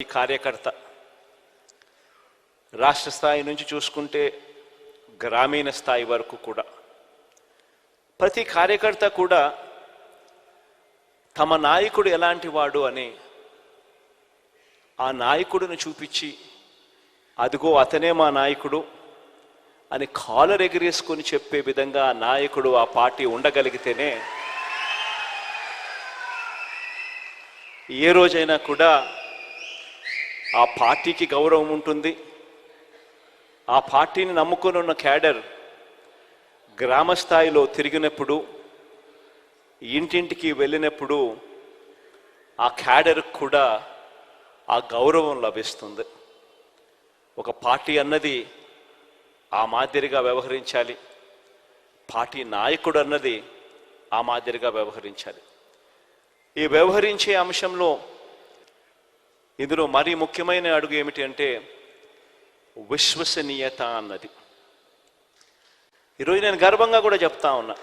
ఈ కార్యకర్త రాష్ట్ర స్థాయి నుంచి చూసుకుంటే గ్రామీణ స్థాయి వరకు కూడా ప్రతి కార్యకర్త కూడా తమ నాయకుడు ఎలాంటి వాడు అని ఆ నాయకుడిని చూపించి అదిగో అతనే మా నాయకుడు అని కాలర్ ఎగిరేసుకొని చెప్పే విధంగా ఆ నాయకుడు ఆ పార్టీ ఉండగలిగితేనే ఏ రోజైనా కూడా ఆ పార్టీకి గౌరవం ఉంటుంది. ఆ పార్టీని నమ్ముకొని ఉన్న క్యాడర్ గ్రామ స్థాయిలో తిరిగినప్పుడు ఇంటింటికి వెళ్ళినప్పుడు ఆ క్యాడర్ కూడా ఆ గౌరవం లభిస్తుంది. ఒక పార్టీ అన్నది ఆ మాదిరిగా వ్యవహరించాలి, పార్టీ నాయకుడు అన్నది ఆ మాదిరిగా వ్యవహరించాలి. ఈ వ్యవహరించే అంశంలో ఇందులో మరీ ముఖ్యమైన అడుగు ఏమిటి అంటే విశ్వసనీయత అన్నది. ఈరోజు నేను గర్వంగా కూడా చెప్తా ఉన్నా,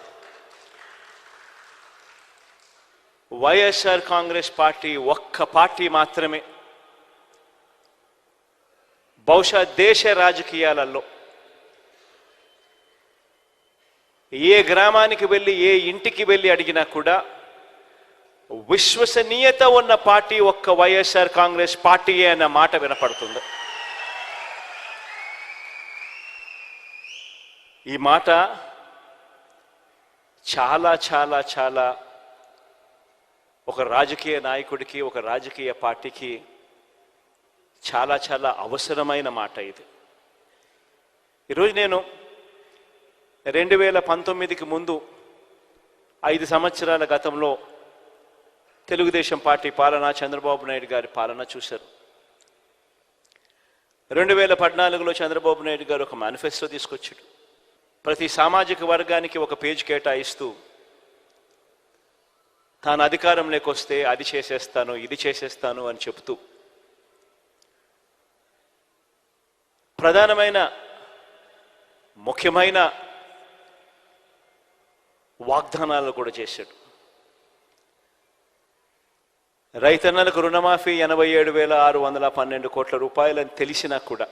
వైఎస్ఆర్ కాంగ్రెస్ పార్టీ ఒక్క పార్టీ మాత్రమే బహుశా దేశ రాజకీయాలలో ఏ గ్రామానికి వెళ్ళి ఏ ఇంటికి వెళ్ళి అడిగినా కూడా విశ్వసనీయత ఉన్న పార్టీ ఒక్క వైఎస్ఆర్ కాంగ్రెస్ పార్టీయే అన్న మాట వినపడుతుంది. ఈ మాట చాలా చాలా చాలా ఒక రాజకీయ నాయకుడికి, ఒక రాజకీయ పార్టీకి చాలా చాలా అవసరమైన మాట ఇది. ఈరోజు నేను 2019కి ముందు 5 సంవత్సరాల గతంలో తెలుగుదేశం పార్టీ పాలన, చంద్రబాబు నాయుడు గారి పాలన చూశారు. 2014లో చంద్రబాబు నాయుడు గారు ఒక మేనిఫెస్టో తీసుకొచ్చాడు. ప్రతి సామాజిక వర్గానికి ఒక పేజ్ కేటాయిస్తూ తాను అధికారంలోకి వస్తే అది చేసేస్తాను, ఇది చేసేస్తాను అని చెప్తూ ప్రధానమైన ముఖ్యమైన వాగ్దానాలు కూడా చేశాడు. రైతన్నలకు రుణమాఫీ 87,612 కోట్ల రూపాయలని తెలిసినా కూడా,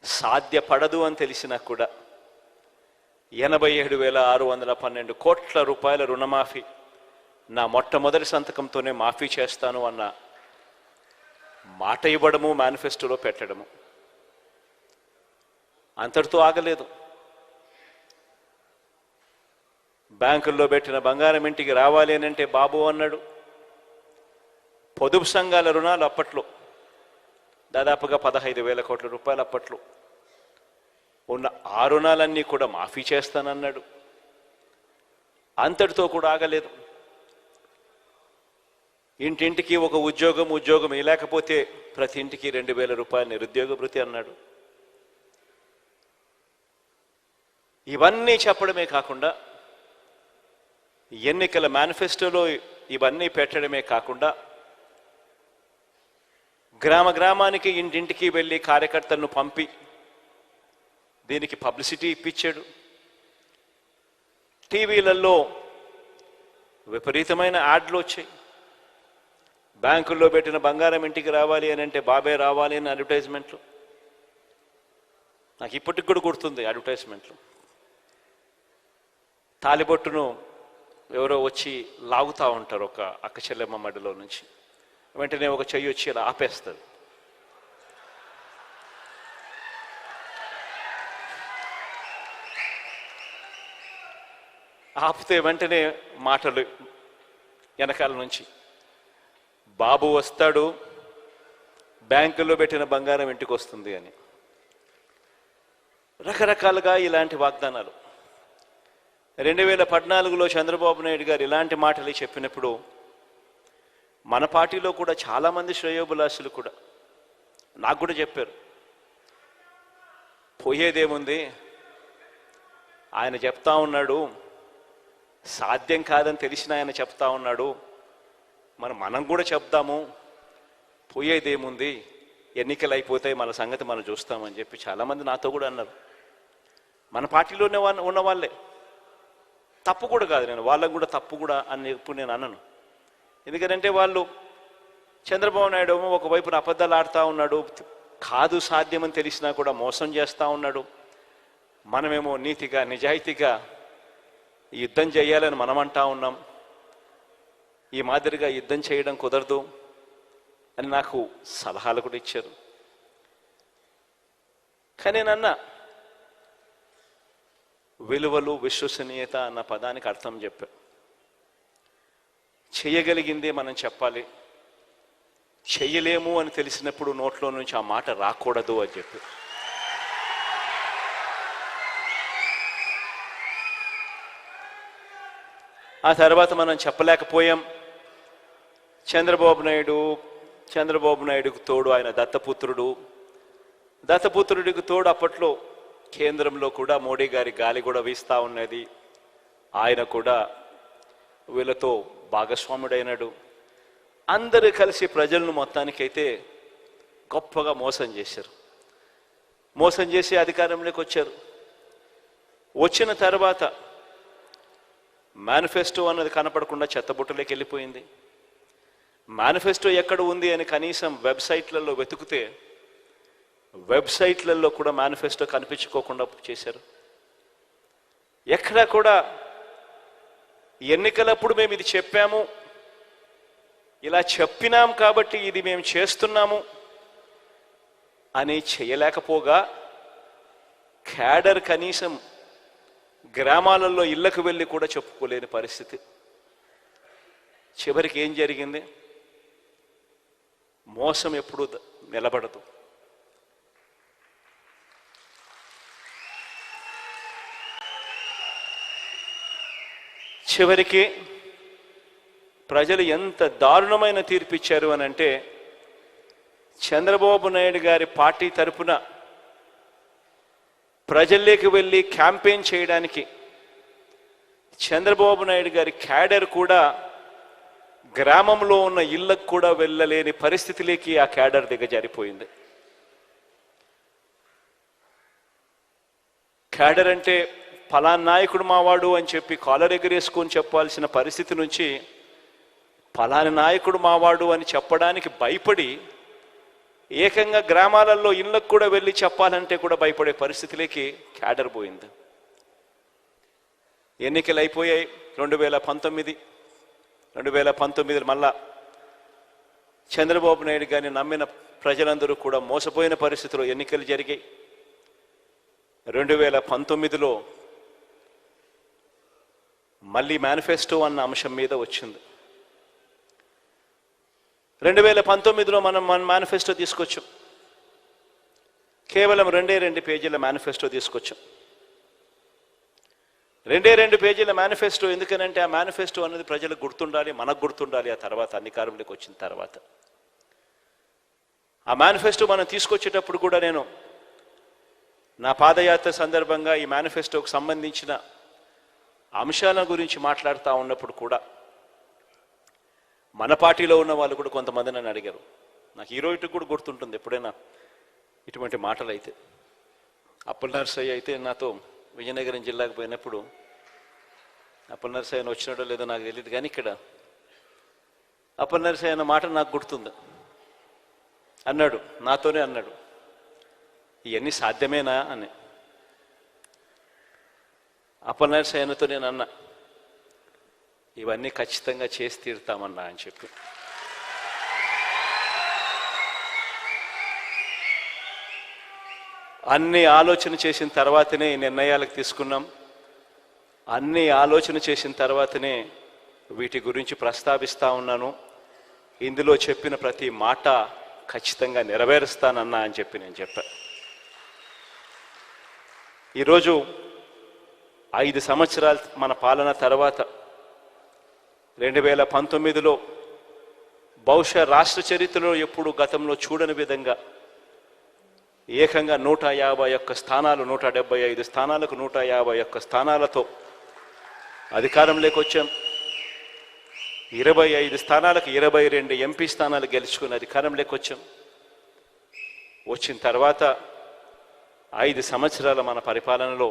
సాధ్యపడదు అని తెలిసినా కూడా 87,612 కోట్ల రూపాయల రుణమాఫీ నా మొట్టమొదటి సంతకంతోనే మాఫీ చేస్తాను అన్న మాట ఇవ్వడము, మేనిఫెస్టోలో పెట్టడము. అంతటితో ఆగలేదు. బ్యాంకుల్లో పెట్టిన బంగారం ఇంటికి రావాలి అని అంటే బాబు అన్నాడు. పొదుపు సంఘాల రుణాలు అప్పట్లో దాదాపుగా 15,000 కోట్ల రూపాయలు అప్పట్లో ఉన్న ఆ రుణాలన్నీ కూడా మాఫీ చేస్తానన్నాడు. అంతటితో కూడా ఆగలేదు. ఇంటింటికి ఒక ఉద్యోగం లేకపోతే ప్రతి ఇంటికి 2,000 రూపాయలు నిరుద్యోగ భృతి అన్నాడు. ఇవన్నీ చెప్పడమే కాకుండా ఎన్నికల మేనిఫెస్టోలో ఇవన్నీ పెట్టడమే కాకుండా గ్రామానికి ఇంటింటికి వెళ్ళి కార్యకర్తలను పంపి దీనికి పబ్లిసిటీ ఇప్పించాడు. టీవీలలో విపరీతమైన యాడ్లు వచ్చాయి. బ్యాంకుల్లో పెట్టిన బంగారం ఇంటికి రావాలి అని అంటే బాబే రావాలి అని అడ్వర్టైజ్మెంట్లు. నాకు ఇప్పటికి కూడా గుర్తుంది అడ్వర్టైజ్మెంట్లు. తాలిబొట్టును ఎవరో వచ్చి లాగుతూ ఉంటారు ఒక అక్క చెల్లెమ్మ మడిలో నుంచి, వెంటనే ఒక చెయ్యి వచ్చి ఇలా ఆపేస్తారు. ఆపితే వెంటనే మాటలు వెనకాల నుంచి, బాబు వస్తాడు, బ్యాంకుల్లో పెట్టిన బంగారం ఇంటికి వస్తుంది అని. రకరకాలుగా ఇలాంటి వాగ్దానాలు. 2014లో చంద్రబాబు నాయుడు గారు ఇలాంటి మాటలు చెప్పినప్పుడు మన పార్టీలో కూడా చాలామంది శ్రేయోభిలాషులు కూడా నాకు కూడా చెప్పారు, పోయేదేముంది, ఆయన చెప్తా ఉన్నాడు, సాధ్యం కాదని తెలిసిన ఆయన చెప్తా ఉన్నాడు, మనం కూడా చెప్దాము, పోయేదేముంది, ఎన్నికలు అయిపోతాయి, మన సంగతి మనం చూస్తామని చెప్పి చాలామంది నాతో కూడా అన్నారు. మన పార్టీలోనే ఉన్న వాళ్ళే. తప్పు కూడా కాదు, నేను వాళ్ళకు కూడా తప్పు కూడా అని ఇప్పుడు నేను అన్నాను. ఎందుకంటే వాళ్ళు చంద్రబాబు నాయుడు ఏమో ఒకవైపున అబద్ధాలు ఆడుతూ ఉన్నాడు, కాదు సాధ్యమని తెలిసినా కూడా మోసం చేస్తూ ఉన్నాడు. మనమేమో నీతిగా నిజాయితీగా యుద్ధం చేయాలని మనం అంటా ఉన్నాం. ఈ మాదిరిగా యుద్ధం చేయడం కుదరదు అని నాకు సలహాలు కూడా ఇచ్చారు. కానీ నన్న విలువలు విశ్వసనీయత అన్న పదానికి అర్థం చెప్పా. చేయగలిగిందే మనం చెప్పాలి, చెయ్యలేము అని తెలిసినప్పుడు నోట్లో నుంచి ఆ మాట రాకూడదు అని చెప్పి ఆ తర్వాత మనం చెప్పలేకపోయాం. చంద్రబాబు నాయుడుకు తోడు ఆయన దత్తపుత్రుడికి తోడు అప్పట్లో కేంద్రంలో కూడా మోడీ గారి గాలి కూడా వీస్తూ ఉన్నది. ఆయన కూడా వీళ్ళతో భాగస్వాముడైనాడు. అందరూ కలిసి ప్రజలను మొత్తానికైతే గొప్పగా మోసం చేసి అధికారంలోకి వచ్చారు. వచ్చిన తర్వాత మేనిఫెస్టో అన్నది కనపడకుండా చెత్తబుట్టలోకి వెళ్ళిపోయింది. మేనిఫెస్టో ఎక్కడ ఉంది అని కనీసం వెబ్సైట్లలో వెతికితే వెబ్సైట్లలో కూడా మేనిఫెస్టో కనిపించుకోకుండా చేశారు. ఎక్కడా కూడా ఎన్నికలప్పుడు మేము ఇది చెప్పాము, ఇలా చెప్పినాం కాబట్టి ఇది మేము చేస్తున్నాము అని చేయలేకపోగా క్యాడర్ కనీసం గ్రామాలలో ఇళ్లకు వెళ్ళి కూడా చెప్పుకోలేని పరిస్థితి. చివరికి ఏం జరిగింది? మోసం ఎప్పుడు నిలబడదు. చివరికి ప్రజలు ఎంత దారుణమైన తీర్పు ఇచ్చారు అని అంటే, చంద్రబాబు నాయుడు గారి పార్టీ తరపున ప్రజల్లోకి వెళ్ళి క్యాంపెయిన్ చేయడానికి చంద్రబాబు నాయుడు గారి క్యాడర్ కూడా గ్రామంలో ఉన్న ఇళ్లకు కూడా వెళ్ళలేని పరిస్థితిలోకి ఆ క్యాడర్ దిగజారిపోయింది. క్యాడర్ అంటే ఫలానా నాయకుడు మావాడు అని చెప్పి కాలర్ ఎగరేసుకొని చెప్పాల్సిన పరిస్థితి నుంచి ఫలాని నాయకుడు మావాడు అని చెప్పడానికి భయపడి ఏకంగా గ్రామాలలో ఇళ్లకు కూడా వెళ్ళి చెప్పాలంటే కూడా భయపడే పరిస్థితిలోకి క్యాడర్ పోయింది. ఎన్నికలు అయిపోయాయి. 2019 మళ్ళా చంద్రబాబు నాయుడు గారిని నమ్మిన ప్రజలందరూ కూడా మోసపోయిన పరిస్థితిలో ఎన్నికలు జరిగాయి. 2019లో మళ్ళీ మేనిఫెస్టో అన్న అంశం మీద వచ్చింది. 2019లో మనం మేనిఫెస్టో తీసుకొచ్చాం. కేవలం 2 పేజీల మేనిఫెస్టో తీసుకొచ్చాం. 2 పేజీల మేనిఫెస్టో. ఎందుకనంటే ఆ మేనిఫెస్టో అనేది ప్రజలకు గుర్తుండాలి, మనకు గుర్తుండాలి. ఆ తర్వాత అధికారంలోకి వచ్చిన తర్వాత ఆ మేనిఫెస్టో మనం తీసుకొచ్చేటప్పుడు కూడా నేను నా పాదయాత్ర సందర్భంగా ఈ మేనిఫెస్టోకు సంబంధించిన అంశాల గురించి మాట్లాడుతూ ఉన్నప్పుడు కూడా మన పార్టీలో ఉన్న వాళ్ళు కూడా కొంతమంది నన్ను అడిగారు. నాకు ఈ రోజుకి కూడా గుర్తుంటుంది ఎప్పుడైనా ఇటువంటి మాటలు అయితే. అప్పల్ నర్సయ్య అయితే నాతో విజయనగరం జిల్లాకు పోయినప్పుడు, అప్పల్ నర్సయ్యను వచ్చినాడో లేదో నాకు తెలియదు, కానీ ఇక్కడ అప్పల్ నర్సయ్య అన్న మాట నాకు గుర్తుంది. నాతోనే అన్నాడు, ఇవన్నీ సాధ్యమేనా అని. అప్పల్ నర్సయ్యతో నేను అన్నా, ఇవన్నీ ఖచ్చితంగా చేసి తీరుతామన్నా అని చెప్పి. అన్ని ఆలోచన చేసిన తర్వాతనే ఈ నిర్ణయాలకు తీసుకున్నాం. అన్ని ఆలోచన చేసిన తర్వాతనే వీటి గురించి ప్రస్తావిస్తూ ఉన్నాను. ఇందులో చెప్పిన ప్రతి మాట ఖచ్చితంగా నెరవేరుస్తానన్నా అని చెప్పి నేను చెప్పాను. ఈరోజు 5 సంవత్సరాలు మన పాలన తర్వాత 2019లో బహుశా రాష్ట్ర చరిత్రలో ఎప్పుడు గతంలో చూడని విధంగా ఏకంగా 151 స్థానాలు, 175 స్థానాలకు 151 స్థానాలతో అధికారంలోకి వచ్చాం. 25 స్థానాలకు 22 ఎంపీ స్థానాలు గెలుచుకుని అధికారంలోకి వచ్చాం. వచ్చిన తర్వాత 5 సంవత్సరాల మన పరిపాలనలో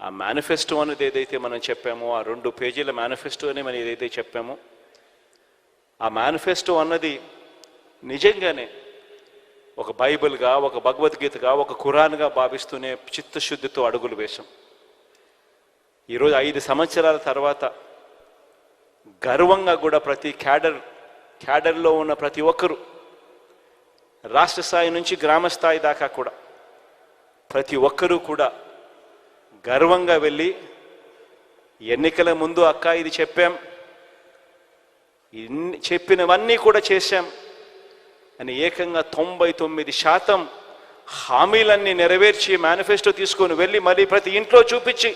ఆ మేనిఫెస్టో అనేది ఏదైతే మనం చెప్పామో, ఆ 2 పేజీల మేనిఫెస్టో అని మనం ఏదైతే చెప్పామో, ఆ ఆ మేనిఫెస్టో అన్నది నిజంగానే ఒక బైబిల్గా, ఒక భగవద్గీతగా, ఒక ఖురాన్గా భావిస్తూనే చిత్తశుద్ధితో అడుగులు వేశాం. ఈరోజు 5 సంవత్సరాల తర్వాత గర్వంగా కూడా ప్రతి క్యాడర్లో ఉన్న ప్రతి ఒక్కరూ, రాష్ట్ర స్థాయి నుంచి గ్రామ స్థాయి దాకా కూడా ప్రతి ఒక్కరూ కూడా గర్వంగా వెళ్ళి ఎన్నికల ముందు అక్క ఇది చెప్పాం, చెప్పినవన్నీ కూడా చేశాం అని ఏకంగా 99% హామీలన్నీ నెరవేర్చి మేనిఫెస్టో తీసుకొని వెళ్ళి మళ్ళీ ప్రతి ఇంట్లో చూపించి